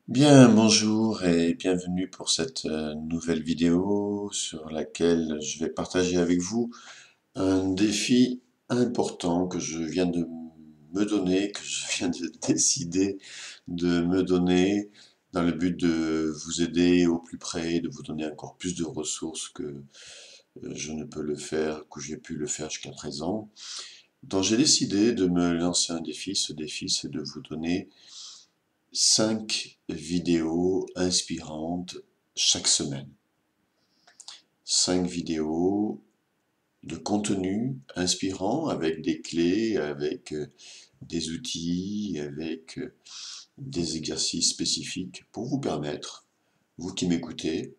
Bien, bonjour et bienvenue pour cette nouvelle vidéo sur laquelle je vais partager avec vous un défi important que je viens de me donner, que je viens de décider de me donner dans le but de vous aider au plus près, de vous donner encore plus de ressources que je ne peux le faire, que j'ai pu le faire jusqu'à présent. Donc j'ai décidé de me lancer un défi. Ce défi, c'est de vous donner 5 vidéos inspirantes chaque semaine. 5 vidéos de contenu inspirant avec des clés, avec des outils, avec des exercices spécifiques pour vous permettre, vous qui m'écoutez,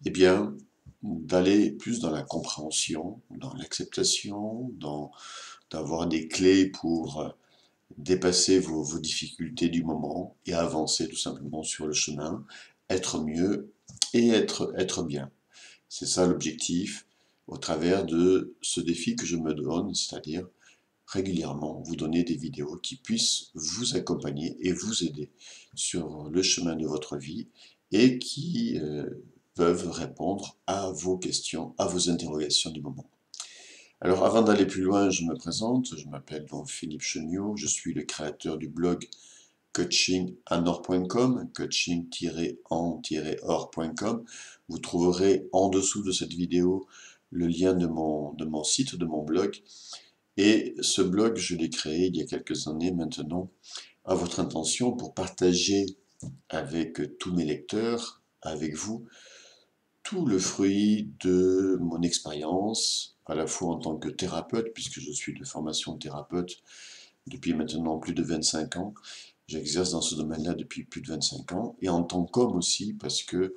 eh bien, d'aller plus dans la compréhension, dans l'acceptation, d'avoir des clés pour dépasser vos difficultés du moment et avancer tout simplement sur le chemin, être mieux et être bien. C'est ça l'objectif au travers de ce défi que je me donne, c'est-à-dire régulièrement vous donner des vidéos qui puissent vous accompagner et vous aider sur le chemin de votre vie et qui peuvent répondre à vos questions, à vos interrogations du moment. Alors avant d'aller plus loin, je me présente, je m'appelle donc Philippe Cheniot, je suis le créateur du blog coachinganor.com, coaching-en-or.com. Vous trouverez en dessous de cette vidéo le lien de mon site, de mon blog. Et ce blog, je l'ai créé il y a quelques années maintenant, à votre intention pour partager avec tous mes lecteurs, avec vous, tout le fruit de mon expérience, à la fois en tant que thérapeute, puisque je suis de formation thérapeute depuis maintenant plus de 25 ans. J'exerce dans ce domaine-là depuis plus de 25 ans, et en tant qu'homme aussi, parce que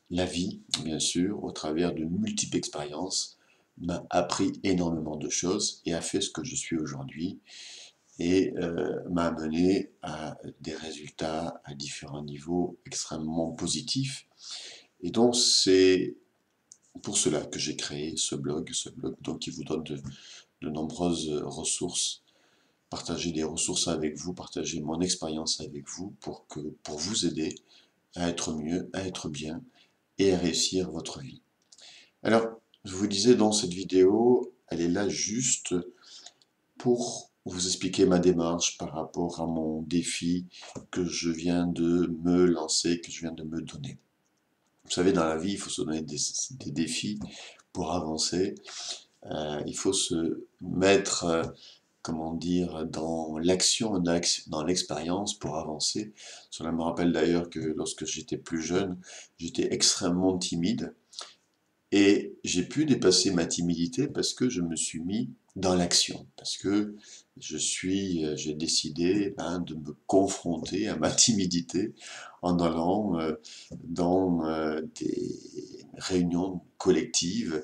la vie, bien sûr, au travers de multiples expériences, m'a appris énormément de choses et a fait ce que je suis aujourd'hui et m'a amené à des résultats à différents niveaux extrêmement positifs. Et donc c'est pour cela que j'ai créé ce blog donc qui vous donne de nombreuses ressources, partager des ressources avec vous, partager mon expérience avec vous pour vous aider à être mieux, à être bien et à réussir votre vie. Alors, je vous disais dans cette vidéo, elle est là juste pour vous expliquer ma démarche par rapport à mon défi que je viens de me lancer, que je viens de me donner. Vous savez, dans la vie, il faut se donner des défis pour avancer. Il faut se mettre, comment dire, dans l'action, dans l'expérience pour avancer. Cela me rappelle d'ailleurs que lorsque j'étais plus jeune, j'étais extrêmement timide et j'ai pu dépasser ma timidité parce que je me suis mis dans l'action, parce que j'ai décidé de me confronter à ma timidité en allant dans des réunions collectives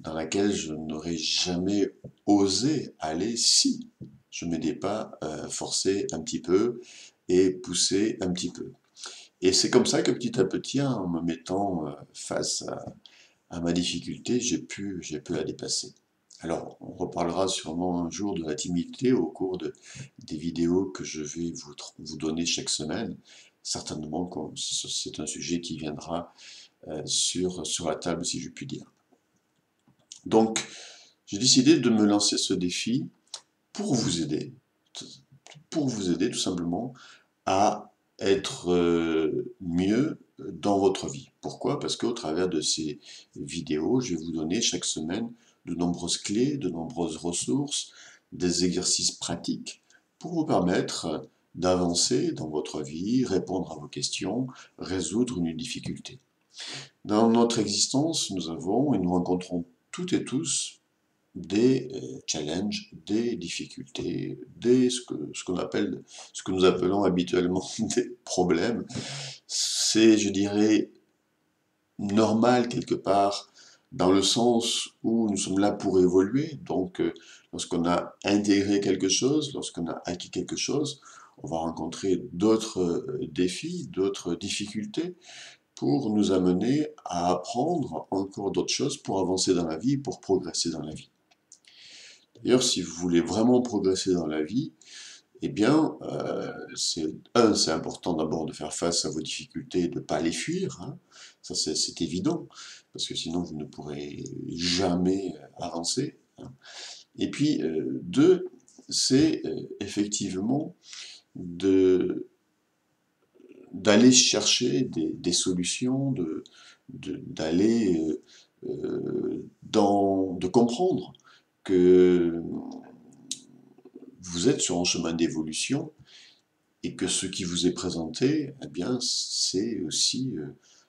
dans laquelle je n'aurais jamais osé aller si je ne m'étais pas forcé un petit peu et poussé un petit peu. Et c'est comme ça que petit à petit, en me mettant face à ma difficulté, j'ai pu la dépasser. Alors, on reparlera sûrement un jour de la timidité au cours des vidéos que je vais vous donner chaque semaine. Certainement, c'est un sujet qui viendra sur la table, si je puis dire. Donc, j'ai décidé de me lancer ce défi pour vous aider, tout simplement à être mieux dans votre vie. Pourquoi? Parce qu'au travers de ces vidéos, je vais vous donner chaque semaine de nombreuses clés, de nombreuses ressources, des exercices pratiques pour vous permettre d'avancer dans votre vie, répondre à vos questions, résoudre une difficulté. Dans notre existence, nous avons et nous rencontrons toutes et tous des challenges, des difficultés, ce que nous appelons habituellement des problèmes. C'est, je dirais, normal quelque part, dans le sens où nous sommes là pour évoluer. Donc, lorsqu'on a intégré quelque chose, lorsqu'on a acquis quelque chose, on va rencontrer d'autres défis, d'autres difficultés pour nous amener à apprendre encore d'autres choses pour avancer dans la vie, pour progresser dans la vie. D'ailleurs, si vous voulez vraiment progresser dans la vie, eh bien, c'est important d'abord de faire face à vos difficultés, de ne pas les fuir, hein. Ça c'est évident, parce que sinon vous ne pourrez jamais avancer, hein. Et puis, deux, c'est effectivement de d'aller chercher des solutions, d'aller de comprendre que vous êtes sur un chemin d'évolution et que ce qui vous est présenté, eh bien, c'est aussi,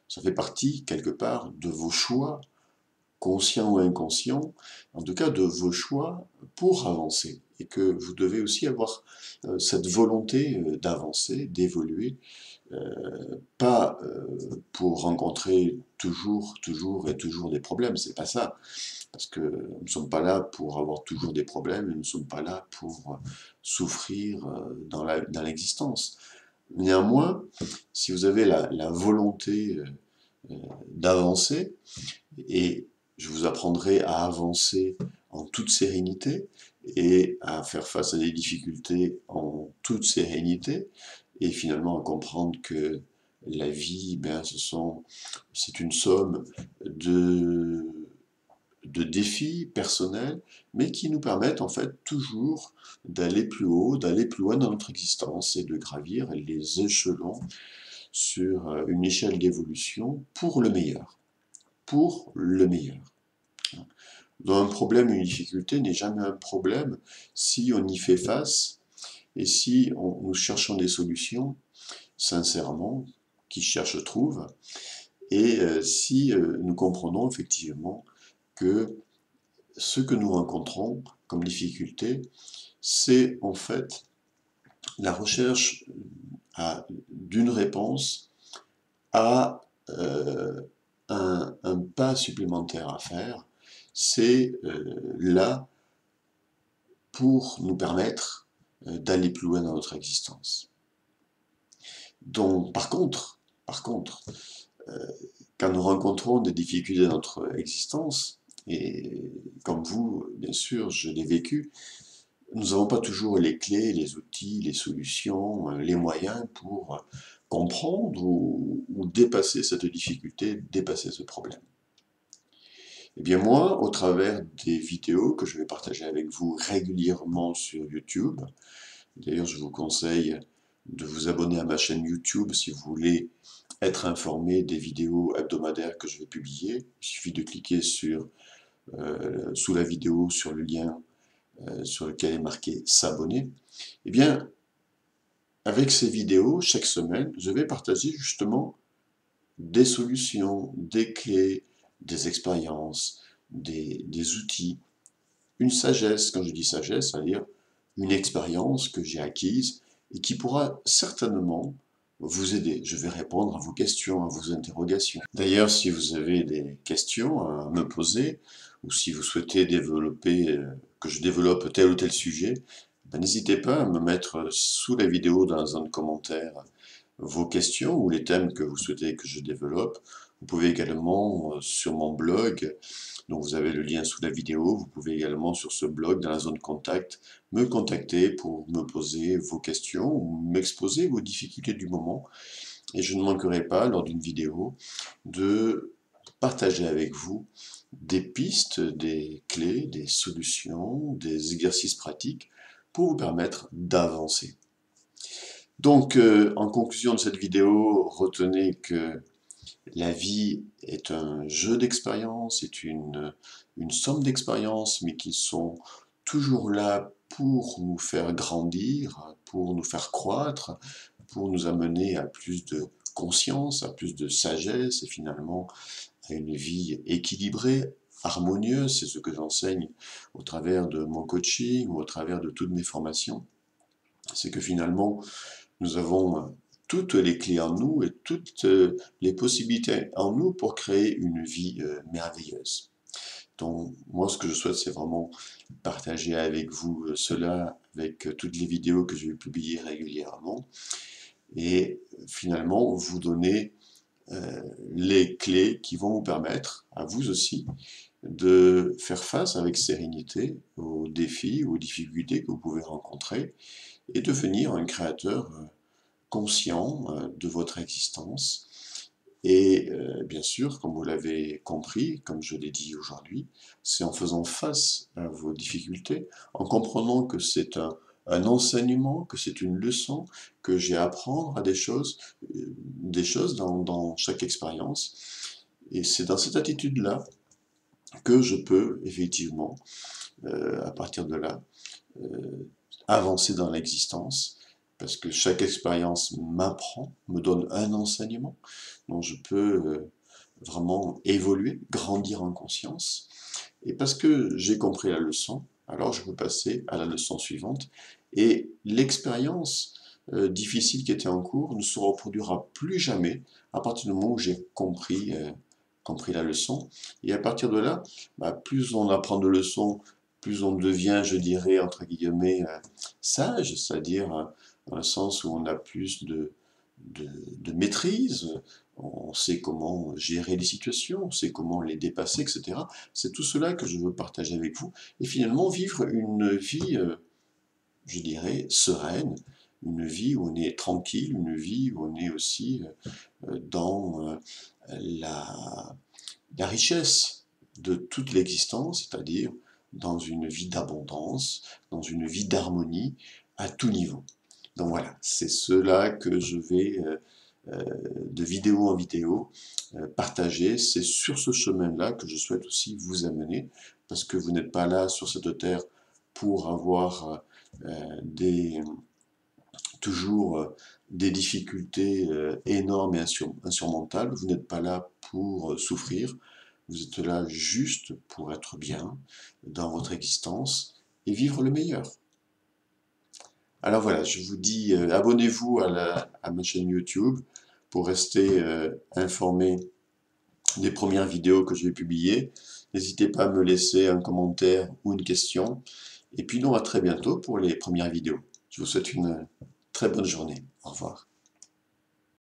ça fait partie quelque part de vos choix, conscients ou inconscients, en tout cas de vos choix pour avancer. Et que vous devez aussi avoir cette volonté d'avancer, d'évoluer, pas pour rencontrer toujours des problèmes, c'est pas ça. Parce que nous ne sommes pas là pour avoir toujours des problèmes, et nous ne sommes pas là pour souffrir dans l'existence. Néanmoins, si vous avez la volonté d'avancer, et je vous apprendrai à avancer en toute sérénité et à faire face à des difficultés en toute sérénité, et finalement à comprendre que la vie, ben, c'est une somme de, de défis personnels, mais qui nous permettent en fait toujours d'aller plus haut, d'aller plus loin dans notre existence et de gravir les échelons sur une échelle d'évolution pour le meilleur. Pour le meilleur. Donc un problème, une difficulté n'est jamais un problème si on y fait face et si nous cherchons des solutions sincèrement, qui cherche trouve, et si nous comprenons effectivement que ce que nous rencontrons comme difficulté, c'est en fait la recherche d'une réponse à un pas supplémentaire à faire. C'est là pour nous permettre d'aller plus loin dans notre existence. Donc, par contre, quand nous rencontrons des difficultés dans notre existence, et comme vous, bien sûr, je l'ai vécu, nous n'avons pas toujours les clés, les outils, les solutions, les moyens pour comprendre ou dépasser cette difficulté, dépasser ce problème. Eh bien moi, au travers des vidéos que je vais partager avec vous régulièrement sur YouTube, d'ailleurs je vous conseille de vous abonner à ma chaîne YouTube si vous voulez être informé des vidéos hebdomadaires que je vais publier. Il suffit de cliquer sous la vidéo sur le lien sur lequel est marqué s'abonner. Eh bien, avec ces vidéos, chaque semaine, je vais partager justement des solutions, des clés, des expériences, des outils, une sagesse. Quand je dis sagesse, c'est-à-dire une expérience que j'ai acquise et qui pourra certainement vous aider. Je vais répondre à vos questions, à vos interrogations. D'ailleurs, si vous avez des questions à me poser, ou si vous souhaitez que je développe tel ou tel sujet, ben, n'hésitez pas à me mettre sous la vidéo dans un commentaire vos questions ou les thèmes que vous souhaitez que je développe. Vous pouvez également sur mon blog, donc vous avez le lien sous la vidéo, vous pouvez également sur ce blog, dans la zone contact, me contacter pour me poser vos questions ou m'exposer vos difficultés du moment. Et je ne manquerai pas, lors d'une vidéo, de partager avec vous des pistes, des clés, des solutions, des exercices pratiques pour vous permettre d'avancer. Donc, en conclusion de cette vidéo, retenez que la vie est un jeu d'expériences, c'est une somme d'expériences, mais qui sont toujours là pour nous faire grandir, pour nous faire croître, pour nous amener à plus de conscience, à plus de sagesse et finalement à une vie équilibrée, harmonieuse. C'est ce que j'enseigne au travers de mon coaching ou au travers de toutes mes formations. C'est que finalement, nous avons toutes les clés en nous et toutes les possibilités en nous pour créer une vie merveilleuse. Donc, moi, ce que je souhaite, c'est vraiment partager avec vous cela, avec toutes les vidéos que je vais publier régulièrement, et finalement, vous donner les clés qui vont vous permettre, à vous aussi, de faire face avec sérénité aux défis, aux difficultés que vous pouvez rencontrer, et devenir un créateur conscient de votre existence. Et bien sûr, comme vous l'avez compris, comme je l'ai dit aujourd'hui, c'est en faisant face à vos difficultés, en comprenant que c'est un enseignement, que c'est une leçon, que j'ai à apprendre à des choses dans chaque expérience. Et c'est dans cette attitude-là que je peux effectivement, à partir de là, avancer dans l'existence, parce que chaque expérience m'apprend, me donne un enseignement, dont je peux vraiment évoluer, grandir en conscience. Et parce que j'ai compris la leçon, alors je peux passer à la leçon suivante. Et l'expérience difficile qui était en cours ne se reproduira plus jamais à partir du moment où j'ai compris la leçon. Et à partir de là, bah, plus on apprend de leçons, plus on devient, je dirais, entre guillemets, sage, c'est-à-dire dans le sens où on a plus de maîtrise, on sait comment gérer les situations, on sait comment les dépasser, etc. C'est tout cela que je veux partager avec vous, et finalement vivre une vie, je dirais, sereine, une vie où on est tranquille, une vie où on est aussi dans la richesse de toute l'existence, c'est-à-dire dans une vie d'abondance, dans une vie d'harmonie à tout niveau. Donc voilà, c'est cela que je vais de vidéo en vidéo partager. C'est sur ce chemin-là que je souhaite aussi vous amener, parce que vous n'êtes pas là sur cette terre pour avoir toujours des difficultés énormes et insurmontables. Vous n'êtes pas là pour souffrir. Vous êtes là juste pour être bien dans votre existence et vivre le meilleur. Alors voilà, je vous dis, abonnez-vous à ma chaîne YouTube pour rester informé des premières vidéos que je vais publier. N'hésitez pas à me laisser un commentaire ou une question. Et puis nous, à très bientôt pour les premières vidéos. Je vous souhaite une très bonne journée. Au revoir.